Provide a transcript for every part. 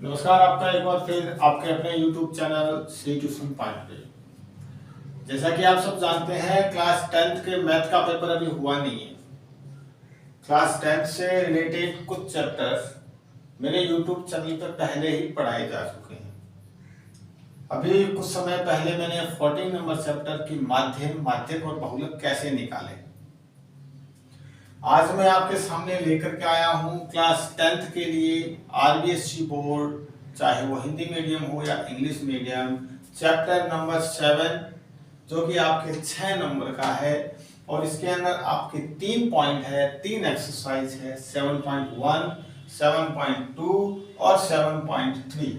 नमस्कार, आपका एक बार फिर आपके अपने YouTube channel Shri tuition point पे। जैसा कि आप सब जानते हैं, क्लास 10th के मैथ का पेपर अभी हुआ नहीं है। क्लास 10th से रिलेटेड कुछ चैप्टर्स मेरे YouTube चैनल पर पहले ही पढ़ाए जा चुके हैं। अभी कुछ समय पहले मैंने 14 नंबर चैप्टर की माध्यम, माध्यक और बहुलक कैसे निकाले, आज मैं आपके सामने लेकर के आया हूं। क्लास 10th के लिए आरबीएससी बोर्ड, चाहे वो हिंदी मीडियम हो या इंग्लिश मीडियम, चैप्टर नंबर 7 जो कि आपके 6 नंबर का है। और इसके अंदर आपके 3 पॉइंट है, 3 एक्सरसाइज है, 7.1, 7.2 और 7.3।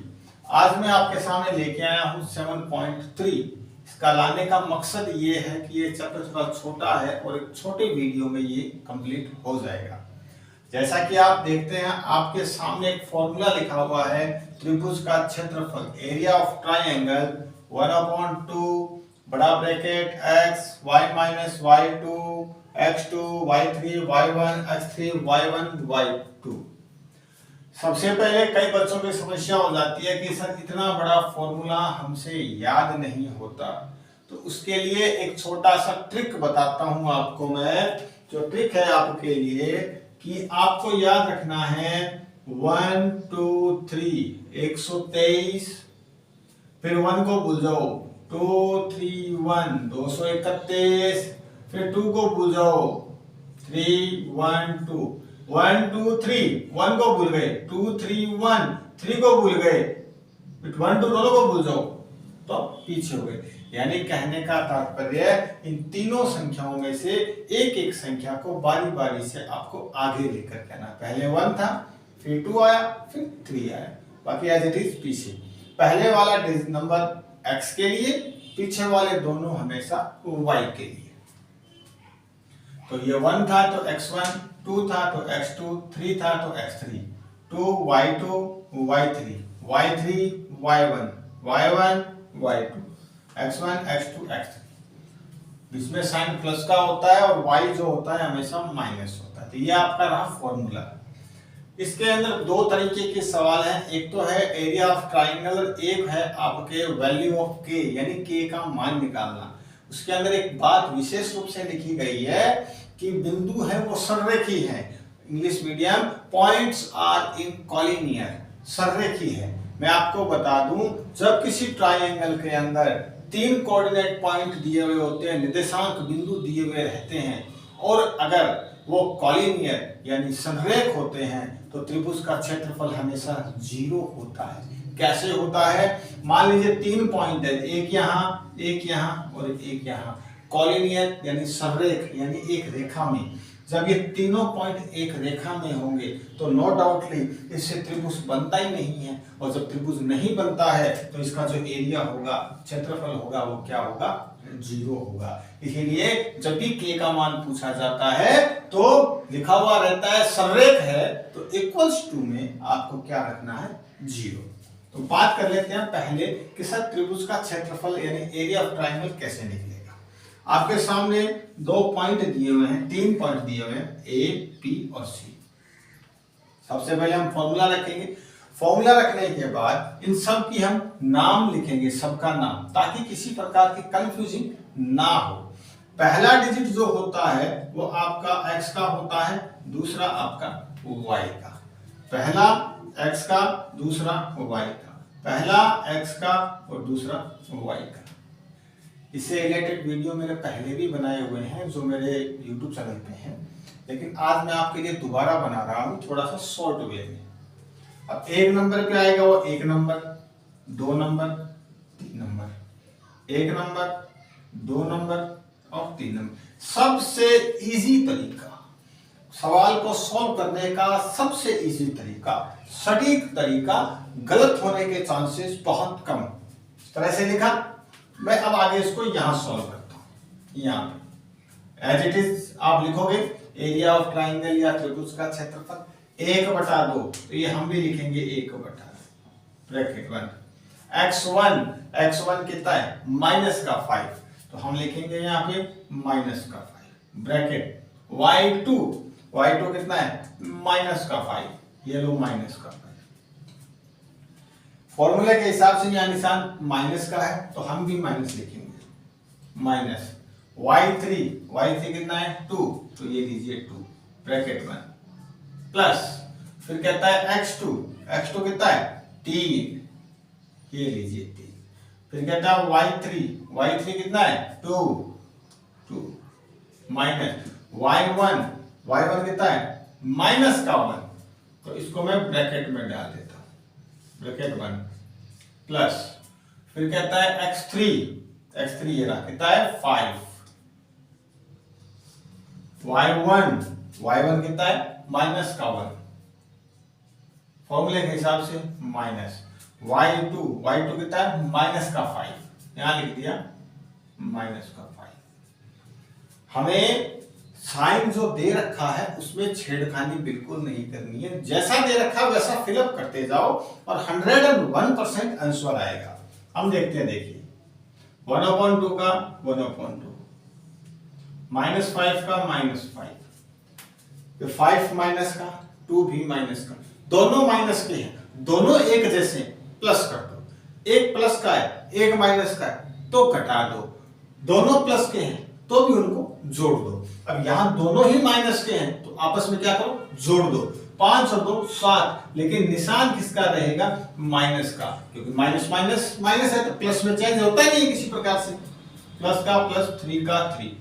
आज मैं आपके सामने लेके आया हूं 7.3। इसका लाने का मकसद ये है कि ये चैप्टर थोड़ा छोटा है और एक छोटे वीडियो में ये कंप्लीट हो जाएगा। जैसा कि आप देखते हैं, आपके सामने एक फॉर्मूला लिखा हुआ है, त्रिभुज का क्षेत्रफल, एरिया ऑफ ट्राइंगल 1/2 बड़ा bracket x y minus y2 x2 y3 y1 x3 y1 y2। सबसे पहले कई बच्चों की समस्या हो जाती है कि सर इतना बड़ा फॉर्मूला हमसे याद नहीं होता, तो उसके लिए एक छोटा सा ट्रिक बताता हूं आपको मैं। जो ट्रिक है आपके लिए कि आपको याद रखना है 1 2 3 123, फिर 1 को भूल जाओ, 2 3 1 231, फिर 2 को भूल जाओ, 3 1 2 1 2 3, 1 को भूल गए, 2 3 1 3 को भूल गए, 1 2 दोनों को भूल जाओ तो पीछे हो गए। यानी कहने का तात्पर्य इन तीनों संख्याओं में से एक एक संख्या को बारी बारी से आपको आगे लेकर के आना। पहले 1 था, फिर 2 आया, फिर 3 आया, बाकी एज इट इज पीछे। पहले वाला नंबर x के लिए, पीछे वाले दोनों हमेशा y के लिए। तो ये 1 था तो x1, 2 था तो x2, 3 था तो x3, 2 y2 y3 y3 y1 y1 y2 x1 x2 x3। इसमें साइन प्लस का होता है और y जो होता है हमेशा माइनस होता है। तो ये आपका रहा फॉर्मूला। इसके अंदर दो तरीके के सवाल हैं, एक तो है एरिया ऑफ ट्राइंगल और एक है आपके वैल्यू ऑफ k, यानी k का मान निकालना। उसके अंदर एक बात विशेष रूप से लिखी गई है कि बिंदु है वो सररेखी है। English medium, points are in collinear, सररेखी है। मैं आपको बता दूं, जब किसी ट्राइंगल के अंदर 3 कोऑर्डिनेट पॉइंट दिए हुए होते हैं, निर्देशांक बिंदु दिए हुए रहते हैं, और अगर वो कॉलिनियर यानी संरेख होते हैं, तो त्रिभुज का क्षेत्रफल हमेशा 0 होता है। कैसे होता है? मान लीजिए 3 पॉइंट है, एक यहाँ और एक यहाँ। कॉलिनियर यानी संरेख, यानी एक रेखा में। जब ये तीनों पॉइंट एक रेखा में होंगे तो नो डाउटली इससे त्रिभुज बनता ही नहीं है, और जब त्रिभुज नहीं बनता है तो इसका जो एरिया होगा, क्षेत्रफल होगा, वो क्या होगा? 0 होगा। इसीलिए जब भी k का मान पूछा जाता है तो लिखा हुआ रहता है संरेख है, तो इक्वल्स टू में आपको क्या रखना है? 0। तो बात कर लेते हैं पहले कि सर त्रिभुज का क्षेत्रफल यानी एरिया ऑफ ट्राइंगल कैसे निकलेगा। आपके सामने 2 पॉइंट दिए हुए हैं, 3 पॉइंट दिए हुए हैं, ए, पी और सी। सबसे पहले हम फॉर्मूला रखेंगे। फॉर्मूला रखने के बाद इन सब की हम नाम लिखेंगे, सबका नाम, ताकि किसी प्रकार की कंफ्यूजिंग ना हो। पहला डिजिट जो होता है वो आपका x का होता है, दूसरा आपका y का। पहला x का, दूसरा y का, पहला x का और दूसरा y का। इससे रिलेटेड वीडियो मेरे पहले भी बनाए हुए हैं जो मेरे YouTube चैनल पे हैं, लेकिन आज मैं आपके लिए दोबारा बना रहा हूँ थोड़ा सा शॉर्ट वे में। अब 1 नंबर पे आएगा वो 1 number, 2 number, 3 number, 1 number, 2 number और 3 नंबर। सबसे इजी तरीका, सवाल को सॉल्व करने का सबसे इजी तरीका, सटीक तरीका, गलत होने के चांसेस बहुत कम। इस तरह से लिखा। मैं अब आगे इसको यहां सॉल्व करता हूं। यहां एज इट इज आप लिखोगे एरिया ऑफ ट्राइंगल या त्रिभुज का क्षेत्रफल 1/2, तो ये हम भी लिखेंगे 1/2 ब्रैकेट 1। x1 कितना है? -5, तो हम लिखेंगे यहाँ पे -5 ब्रैकेट। y2 कितना है? -5, ये लो -5। फॉर्मूले के हिसाब से यहाँ निशान माइनस का है तो हम भी माइनस लिखेंगे, माइनस y3 कितना है 2, तो ये लीजिए 2 ब्रैकेट 1 प्लस फिर कहता है x2 कितना है 3, ये लीजिए 3, फिर कहता है y3 कितना है 2 माइनस y1 कितना है माइनस का 1, तो इसको मैं ब्रैकेट में डाल देता हूं, ब्रैकेट 1 प्लस फिर कहता है x3 ये रहा कितना है 5, y1 कितना है माइनस का 1, फॉर्मूले के हिसाब से माइनस y2 कितना है माइनस का 5, यहां लिख दिया माइनस का 5। हमें साइन जो दे रखा है उसमें छेड़खानी बिल्कुल नहीं करनी है, जैसा दे रखा है वैसा फिलअप करते जाओ और 101% आंसर आएगा। हम देखते हैं, देखिए 1/2 का 1/2, -5 का -5, फिर 5 माइनस का 2 भी माइनस का, दोनों माइनस के हैं, दोनों एक जैसे, प्लस कर दो, एक प्लस का है एक माइनस का है तो घटा दो, दोनों प्लस के हैं तो भी उनको जोड़ दो। अब यहां दोनों ही माइनस के हैं तो आपस में क्या करो जोड़ दो, 5 और 2 7, लेकिन निशान किसका रहेगा माइनस का, क्योंकि माइनस माइनस माइनस है तो प्लस में चेंज होता ही नहीं है किसी प्रकार से, प्लस का प्लस 3 का 3,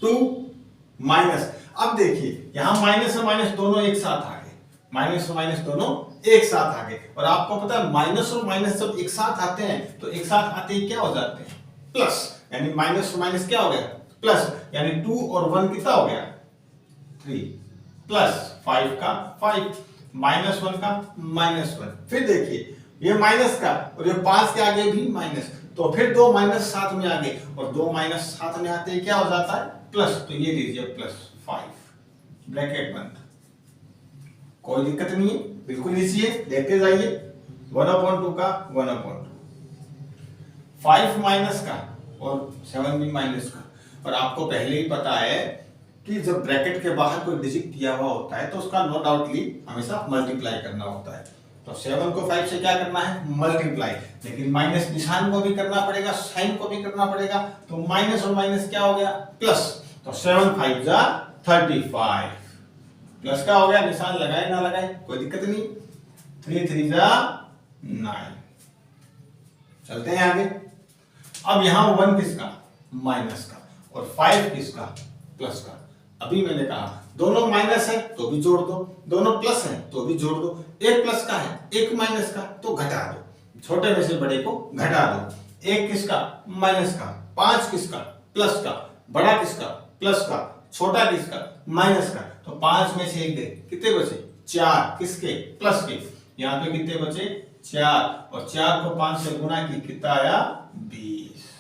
2 माइनस। अब देखिए यहां माइनस और माइनस दोनों एक साथ आ गए, माइनस और माइनस दोनों एक साथ आ गए, और आपको पता है माइनस और माइनस जब एक साथ आते हैं तो एक साथ आते ही क्या हो जाते हैं प्लस, यानी माइनस और माइनस क्या हो गया प्लस, यानी 2 और 1 कितना हो गया 3, प्लस 5 का 5, -1 का -1, फिर देखिए ये माइनस का और ये 5 के आगे भी माइनस, तो फिर 2 माइनस साथ में आ गए और 2 माइनस साथ में आते ही क्या हो जाता है प्लस, तो ये लीजिए +5 ब्रैकेट बंद, कोई दिक्कत नहीं है, बिल्कुल इजी है, देखते जाइए 1/2 का 1/2, 5 माइनस का और 7 भी माइनस का, और आपको पहले ही पता है कि जब ब्रैकेट के बाहर कोई डिजिट दिया हुआ होता है तो उसका नो डाउटली हमेशा मल्टीप्लाई करना होता है, तो 7 को 5 से क्या करना है मल्टीप्लाई, लेकिन माइनस निशान को भी करना पड़ेगा, साइन को भी करना पड़ेगा, तो माइनस और माइनस क्या हो गया प्लस, तो 7 5 जा 35, प्लस का हो गया, निशान लगाए ना लगाए कोई दिक्कत नहीं, 3 3 जा 9, चलते हैं आगे। अब यहां 1 किसका माइनस का और 5 किसका प्लस का, अभी मैंने कहा दोनों माइनस है तो भी जोड़ दो, दोनों प्लस है तो भी जोड़ दो, एक प्लस का है एक माइनस का तो घटा दो, छोटे में से बड़े को घटा दो, एक किसका माइनस का, 5 किसका प्लस का, बड़ा किसका प्लस का, छोटा किसका माइनस का, तो 5 में से एक गए, कितने बचे 4 किसके प्लस के, यहां पे कितने बचे 4, और 4 को 5 से गुना की कितना आया 20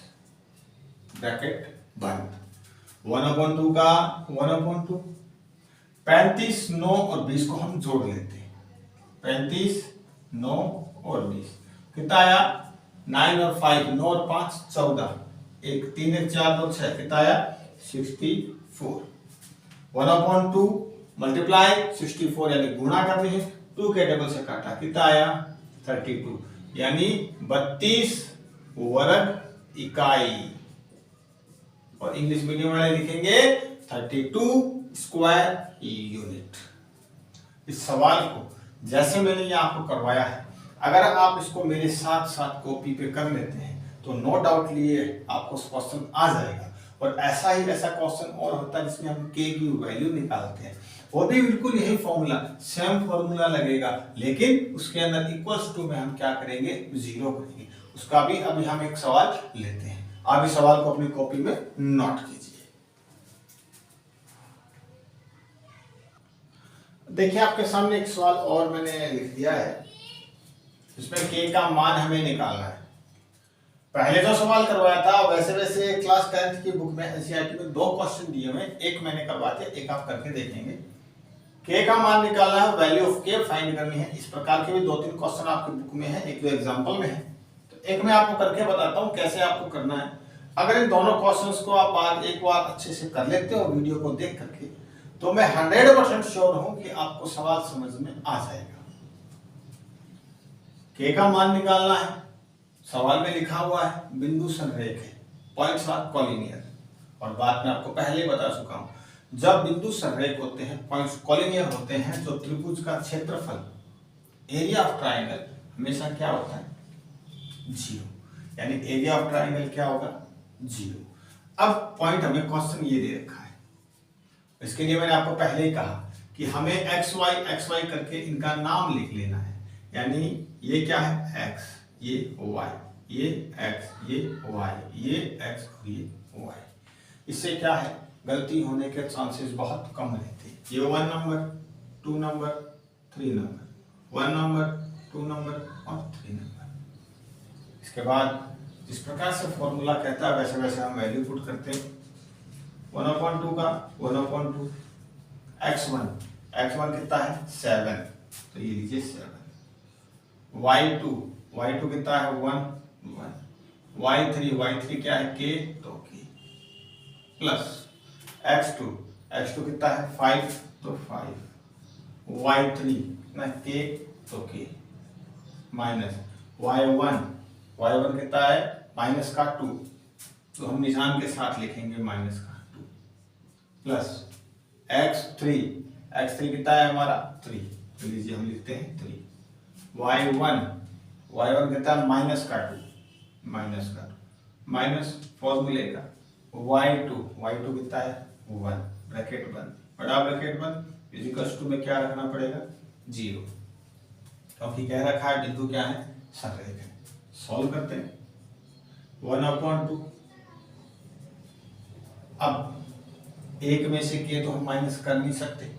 ब्रैकेट बंद, 1/2 का 1/2, 35 9 और 20 को हम जोड़ लेते हैं, 35 9 और 20 कितना आया 9 और 5 9 और 5 14, 1 3 1 4 2 6 कितना आया 64, 1/2 मल्टीप्लाई 64 यानी गुणा करते हैं, 2 के डबल से काटा कितना आया 32, यानी 32 वर्ग इकाई, और इंग्लिश मीडियम वाले लिखेंगे 32 स्क्वायर यूनिट। इस सवाल को जैसे मैंने ये आपको करवाया है, अगर आप इसको मेरे साथ साथ कॉपी पे कर लेते हैं तो नो डाउट लिए आपको क्वेश्चन आ जाएगा, और ऐसा क्वेश्चन और होता है जिसमें हम के की वैल्यू निकालते हैं, वो भी बिल्कुल यही फॉर्मूला सेम फॉर्मूला लगेगा, लेकिन उसके अंदर इक्वल्स टू में हम क्या करेंगे 0 करेंगे, उसका भी अभी हम एक सवाल लेते हैं, आप इस सवाल को अपनी कॉपी में नोट कीजिए। देखिए आपके सामने एक सवाल और मैंने लिख दिया है, इसमें के का मान हमें निकालना है। पहले जो सवाल करवाया था वैसे वैसे क्लास 10th की बुक में एनसीईआरटी में 2 क्वेश्चन दिए हुए, एक मैंने करवा दिया, एक आप करके देखेंगे। के का मान निकालना है, वैल्यू ऑफ के फाइंड करनी है, इस प्रकार के भी 2-3 क्वेश्चन आपकी बुक में है, एक तो एग्जांपल में है, तो एक मैं आपको करके बताता हूं कैसे आपको करना है। अगर इन दोनों क्वेश्चंस को आप आज एक बार अच्छे से कर लेते हो वीडियो को देख करके, तो मैं 100% श्योर हूं कि आपको सवाल समझ में आ जाएगा। के का मान निकालना है, सवाल में लिखा हुआ है बिंदु संरेख है, पॉइंट्स आर कॉलिनियर। और बात मैं आपको पहले ही बता चुका हूं, जब बिंदु संरेख होते हैं, पॉइंट्स कॉलिनियर होते हैं, तो त्रिभुज का क्षेत्रफल, एरिया ऑफ ट्राइंगल हमेशा क्या होता है, 0। यानी एरिया ऑफ ट्राइंगल क्या होगा, 0। अब पॉइंट हमें क्वेश्चन ये दे रखा है, इसके लिए मैंने आपको पहले ही कहा कि हमें एक्स वाई करके इनका नाम लिख लेना है। यानी ये क्या है, एक्स, ये वाई, ये एक्स, ये वाई, ये एक्स और ये वाई। इससे क्या है, गलती होने के चांसेस बहुत कम रहते हैं। ये 1 number, 2 number, 3 number, 1 number, 2 number और 3 नंबर। इसके बाद जिस प्रकार से फॉर्मूला कहता है वैसे वैसे हम वैल्यू पुट करते हैं। 1/2 का 1/2, x1 कितना है 7, तो ये लीजिए 7। y2 कितना है 1, y3 क्या है k, तो k, प्लस x2 कितना है 5, तो 5, y3 ना k, तो k, माइनस y1 कितना है -2, तो हम निशान के साथ लिखेंगे -2, प्लस x3 कितना है हमारा 3, तो लीजिए हम लिखते हैं 3, y1 कितना है -2, माइनस फॉर्मूले का y2 कितना है 1, ब्रैकेट बंद, बड़ा ब्रैकेट बंद, इक्वल्स टू में क्या रखना पड़ेगा 0, क्योंकि कह रखा है बिंदु क्या है, संरेख है। सॉल्व करते हैं 1/2। अब एक में से के तो हम माइनस कर नहीं सकते,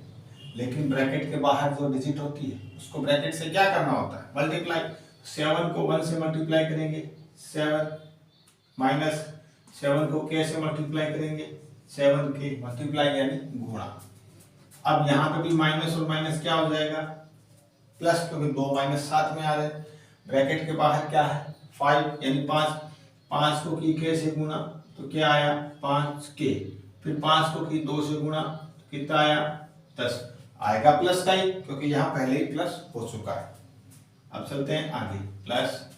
लेकिन ब्रैकेट के बाहर जो डिजिट होती है उसको ब्रैकेट से क्या करना होता है, मल्टीप्लाई। 7 को 1 से मल्टीप्लाई करेंगे 7, माइनस 7 को k से मल्टीप्लाई करेंगे 7k, मल्टीप्लाई यानी गुणा। अब यहाँ पे भी माइनस और माइनस क्या हो जाएगा, प्लस, क्योंकि 2 माइनस साथ में आ रहे हैं। ब्रैकेट के बाहर क्या है 5 यानी 5 को की k से गुणा तो क्या आया 5k, फिर 5 को की 2 से गुणा तो कितना आया 10, आएगा प्लस का ही, क्योंकि यहाँ पहले ही प्लस हो चुका है। अब चलते हैं आगे, प्लस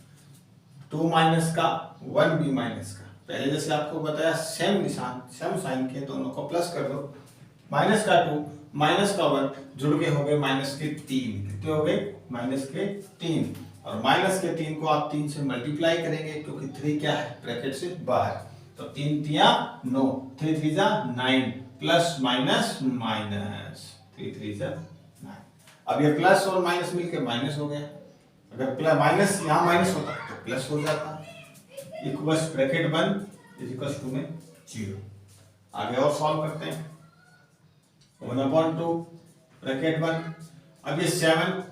2 माइनस का 1 भी माइनस का, पहले जैसे आपको बताया सेम निशान सेम साइन के दोनों को प्लस कर दो, माइनस का 2 माइनस का 1 जुड़ के हो गए माइनस के 3, कितने हो गए माइनस के 3, और माइनस के 3 को आप 3 से मल्टीप्लाई करेंगे क्योंकि 3 क्या है ब्रैकेट से बाहर, तो 3 तिया 9, 3 3 जा 9, प्लस माइनस माइनस 3 3 जा 9। अब ये प्लस और माइनस मिलके माइनस हो गया, अगर माइनस यहाँ माइनस होता तो प्लस हो जाता, इक्वल्स ब्रैकेट बंद, इक्वल्स टू में 0। आगे और सॉल्व करते हैं 1/2 ब्रैकेट बंद। अब ये 7,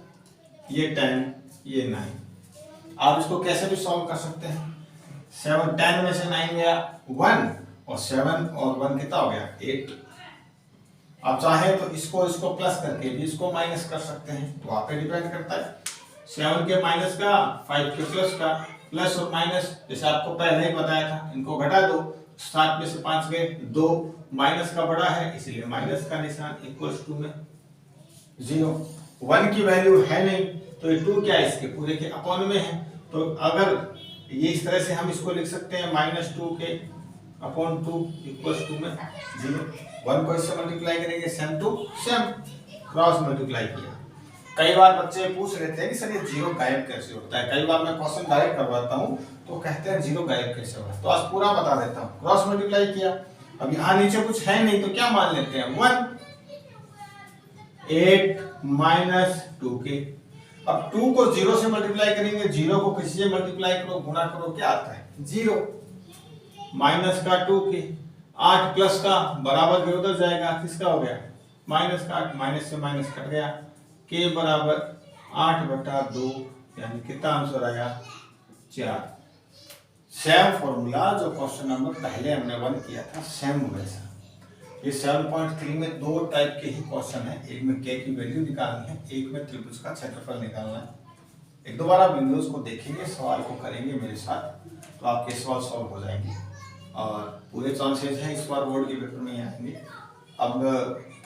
ये 10, ये 9, आप इसको कैसे भी सॉल्व कर सकते हैं। 7 10 में से 9 गया 1, और 7 और 1 कितना हो गया 8। आप चाहे तो इसको प्लस करके भी इसको माइनस कर सकते हैं, तो आप पे डिपेंड करता है। 7 के माइनस का 5 के प्लस का, प्लस और माइनस जैसे आपको पहले ही बताया था, इनको घटा दो, 7 में से 5 गए 2, माइनस का बड़ा है इसलिए माइनस का निशान, इक्वल्स टू में 0। 1 की वैल्यू है नहीं तो ये 2 क्या है इसके पूरे के अपॉन में है, तो अगर ये इस तरह से हम इसको लिख सकते हैं -2k/2 इक्वल्स टू में 0। 1 को इससे मल्टीप्लाई करेंगे same to same, cross multiply किया। कई बार बच्चे पूछ लेते हैं कि सर ये 0 गायब कैसे होता है, कई बार मैं क्वेश्चन डायरेक्ट करवाता हूँ तो कहते हैं 0 गायब कैसे होगा, तो आज पूरा बता देता हूँ। क्रॉस मल्टीप्लाई किया, अब यहाँ नीचे कुछ है नहीं तो क्या मान लेते हैं 1, 8 - 2k। अब 2 को 0 से मल्टीप्लाई करेंगे, 0 को किसी से मल्टीप्लाई करो, गुणा करो, क्या आता है 0, माइनस का 2k, 8 प्लस का बराबर के उधर जाएगा, किसका हो गया माइनस का 8, माइनस से माइनस कट गया, k बराबर 8/2, यानी कितना आंसर आया 4। सेम फॉर्मूला जो क्वेश्चन नंबर पहले हमने 1 किया था, सेम वैसा। ये 7.3 में 2 टाइप के ही क्वेश्चन है, एक में k की वैल्यू निकालनी है, एक में त्रिभुज का क्षेत्रफल निकालना है। एक दो बार आप वीडियोस को देखेंगे, सवाल को करेंगे मेरे साथ, तो आपके सवाल सॉल्व हो जाएंगे और पूरे चांसेस हैं इस बार बोर्ड के पेपर में ही आएंगे। अब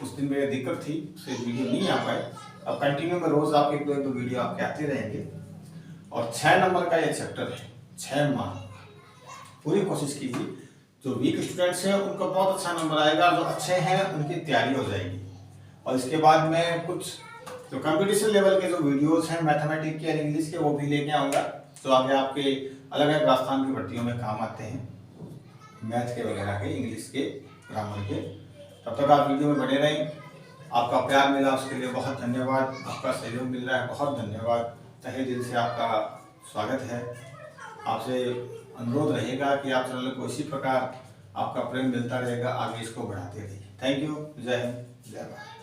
उस दिन मेरी दिक्कत थी, उससे वीडियो नहीं आ पाए, अब कंटिन्यू में रोज आप एक दो वीडियो आपके आते रहेंगे। और 6 नंबर का ये चैप्टर है, 6 मार्क। पूरी कोशिश कीजिए, जो वीक स्टूडेंट्स हैं उनको बहुत अच्छा नंबर आएगा, जो अच्छे हैं उनकी तैयारी हो जाएगी। और इसके बाद मैं कुछ जो कंपटीशन लेवल के जो वीडियोस हैं मैथमेटिक्स के और इंग्लिश के वो भी लेके आऊँगा, जो आगे आपके अलग अलग राजस्थान की भर्तियों में काम आते हैं, मैथ के वगैरह के, इंग्लिश के, ग्रामर के। तब तक आप वीडियो में बने रहें। आपका प्यार मिला उसके लिए बहुत धन्यवाद, आपका सहयोग मिल रहा है बहुत धन्यवाद, तहे दिल से आपका स्वागत है। आपसे अनुरोध रहेगा कि आप चैनल को इसी प्रकार आपका प्रेम मिलता रहेगा, आगे इसको बढ़ाते रहिए। Thank you. जय हिंद, जय भारत।